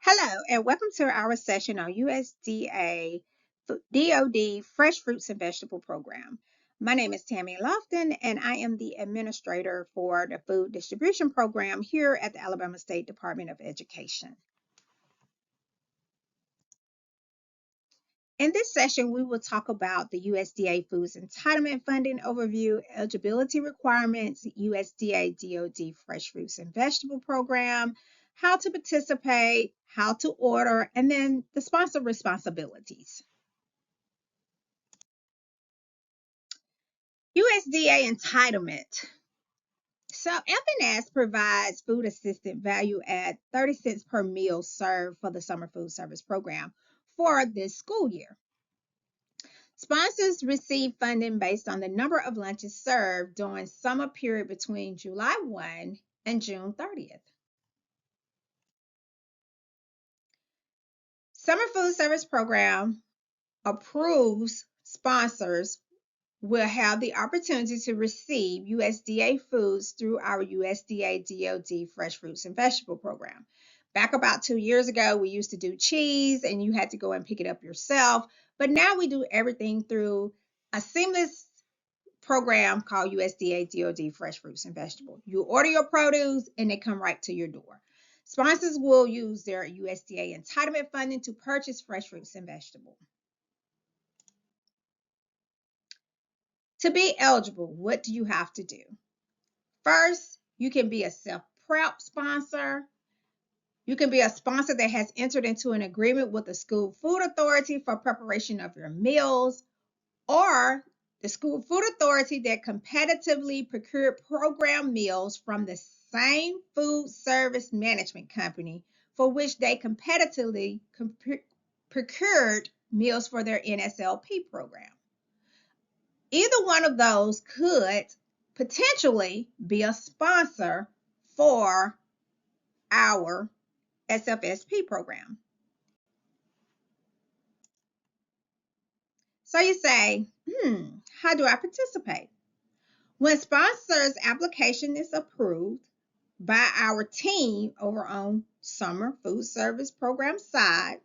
Hello, and welcome to our session on USDA DoD Fresh Fruits and Vegetable Program. My name is Tammy Lofton, and I am the administrator for the Food Distribution Program here at the Alabama State Department of Education. In this session, we will talk about the USDA Foods Entitlement Funding Overview, eligibility requirements, USDA DoD Fresh Fruits and Vegetable Program, how to participate, how to order, and then the sponsor responsibilities. USDA entitlement. So FNS provides food assistance value at 30 cents per meal served for the summer food service program for this school year. Sponsors receive funding based on the number of lunches served during summer period between July 1 and June 30th. Summer food service program approves sponsors will have the opportunity to receive USDA foods through our USDA DoD Fresh Fruits and Vegetable Program. Back about 2 years ago, we used to do cheese and you had to go and pick it up yourself. But now we do everything through a seamless program called USDA DoD Fresh Fruits and Vegetable. You order your produce and they come right to your door. Sponsors will use their USDA entitlement funding to purchase fresh fruits and vegetables. To be eligible, what do you have to do? First, you can be a self-prep sponsor. You can be a sponsor that has entered into an agreement with the school food authority for preparation of your meals, or the school food authority that competitively procured program meals from the same food service management company for which they competitively procured meals for their NSLP program. Either one of those could potentially be a sponsor for our SFSP program. So you say, how do I participate? When sponsors' application is approved by our team over on Summer Food Service Program side,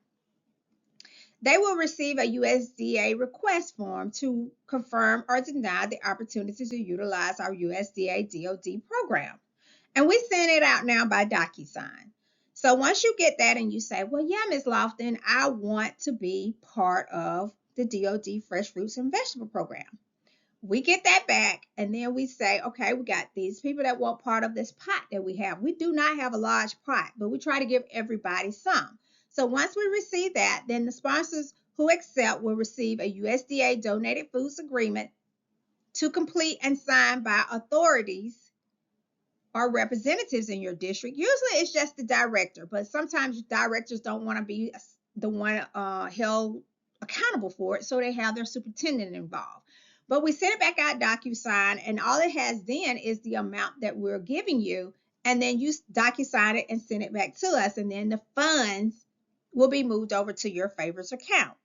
they will receive a USDA request form to confirm or deny the opportunity to utilize our USDA DoD program. And we send it out now by DocuSign. So once you get that and you say, well, yeah, Ms. Lofton, I want to be part of the DoD Fresh Fruits and Vegetable Program. We get that back and then we say, okay, we got these people that want part of this pot that we have. We do not have a large pot, but we try to give everybody some. So once we receive that, then the sponsors who accept will receive a USDA donated foods agreement to complete and signed by authorities or representatives in your district. Usually it's just the director, but sometimes directors don't want to be the one held accountable for it, so they have their superintendent involved. But we send it back out DocuSign, and all it has then is the amount that we're giving you, and then you DocuSign it and send it back to us, and then the funds will be moved over to your favorites account.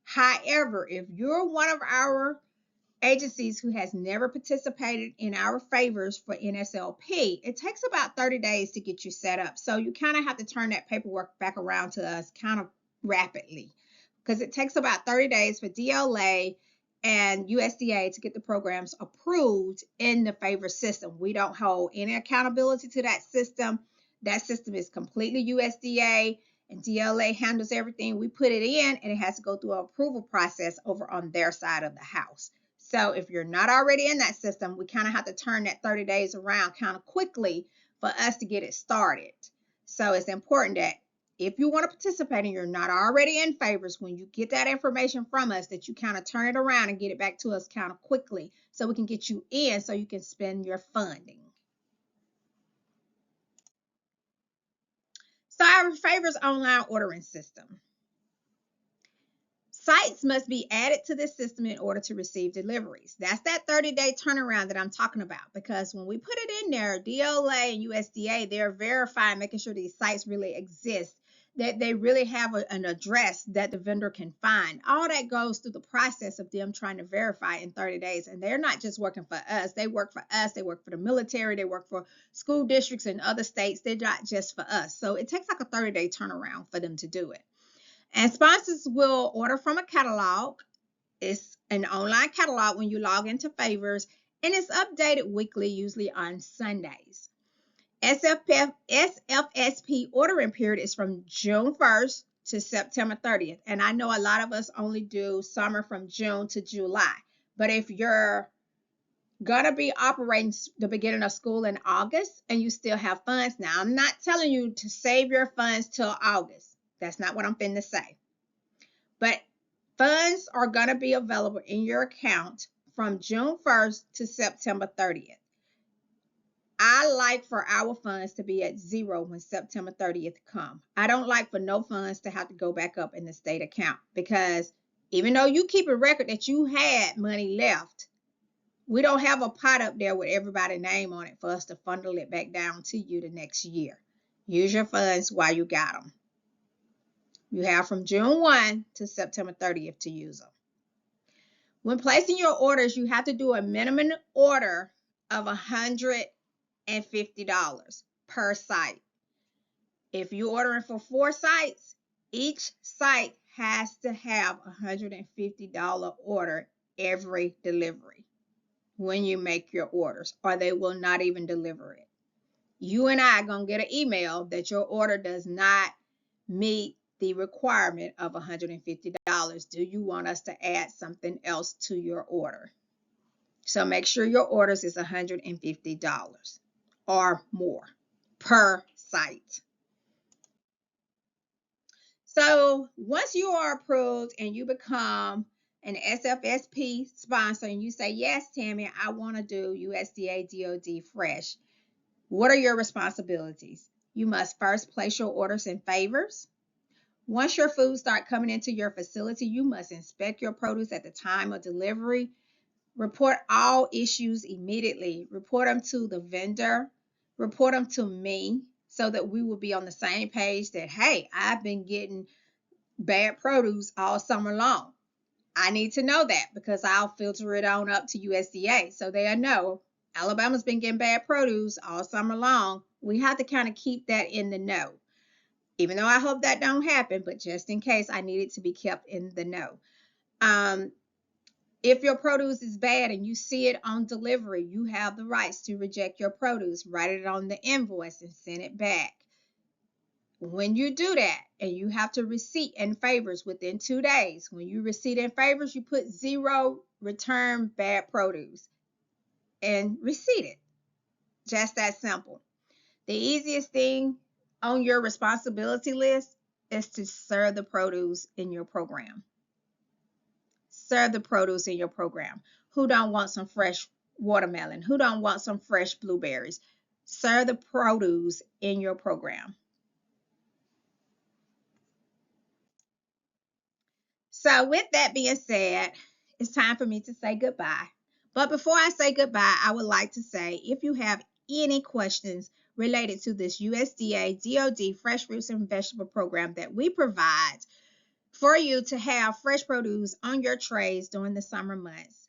However, if you're one of our agencies who has never participated in our favors for NSLP, it takes about 30 days to get you set up. So you kind of have to turn that paperwork back around to us kind of rapidly, because it takes about 30 days for DLA and USDA to get the programs approved in the favor system. We don't hold any accountability to that system. That system is completely USDA, and DLA handles everything. We put it in and it has to go through an approval process over on their side of the house. So if you're not already in that system, we kind of have to turn that 30 days around kind of quickly for us to get it started. So it's important that if you want to participate and you're not already in favors, when you get that information from us, that you kind of turn it around and get it back to us kind of quickly so we can get you in so you can spend your funding. So our favors online ordering system. Sites must be added to this system in order to receive deliveries. That's that 30-day turnaround that I'm talking about, because when we put it in there, DLA and USDA, they're verifying, making sure these sites really exist. that they really have an address that the vendor can find. All that goes through the process of them trying to verify in 30 days. And they're not just working for us. They work for us. They work for the military. They work for school districts in other states. They're not just for us. So it takes like a 30-day turnaround for them to do it. And sponsors will order from a catalog. It's an online catalog when you log into Favors, and it's updated weekly, usually on Sundays. SFSP ordering period is from June 1st to September 30th. And I know a lot of us only do summer from June to July. But if you're going to be operating the beginning of school in August and you still have funds, now I'm not telling you to save your funds till August. That's not what I'm finna say. But funds are going to be available in your account from June 1st to September 30th. I like for our funds to be at zero when September 30th come. I don't like for no funds to have to go back up in the state account, because even though you keep a record that you had money left, we don't have a pot up there with everybody's name on it for us to funnel it back down to you the next year. Use your funds while you got them. You have from June 1 to September 30th to use them. When placing your orders, you have to do a minimum order of $150 per site. If you're ordering for 4 sites, each site has to have a $150 order every delivery when you make your orders, or they will not even deliver it. You and I are going to get an email that your order does not meet the requirement of $150. Do you want us to add something else to your order? So make sure your orders is $150 or more per site. So once you are approved and you become an SFSP sponsor and you say, yes, Tammy, I want to do USDA DOD Fresh, what are your responsibilities? You must first place your orders in Favors. Once your food start coming into your facility, you must inspect your produce at the time of delivery. Report all issues immediately. Report them to the vendor. Report them to me so that we will be on the same page that, hey, I've been getting bad produce all summer long. I need to know that because I'll filter it on up to USDA so they'll know Alabama's been getting bad produce all summer long. We have to kind of keep that in the know. Even though I hope that don't happen, but just in case, I need it to be kept in the know. If your produce is bad and you see it on delivery, you have the rights to reject your produce. Write it on the invoice and send it back. When you do that, and you have to receipt in Favors within 2 days. When you receipt in Favors, you put 0 return bad produce and receipt it. Just that simple. The easiest thing on your responsibility list is to serve the produce in your program. Serve the produce in your program. Who don't want some fresh watermelon? Who don't want some fresh blueberries? Serve the produce in your program. So with that being said, it's time for me to say goodbye. But before I say goodbye, I would like to say, if you have any questions related to this USDA DOD Fresh Fruits and Vegetable Program that we provide for you to have fresh produce on your trays during the summer months,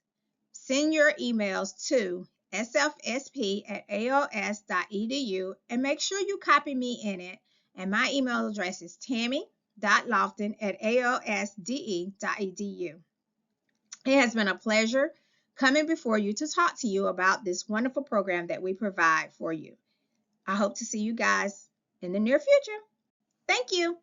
send your emails to sfsp@aos.edu and make sure you copy me in it. And my email address is tammy.lofton@aosde.edu. It has been a pleasure coming before you to talk to you about this wonderful program that we provide for you. I hope to see you guys in the near future. Thank you.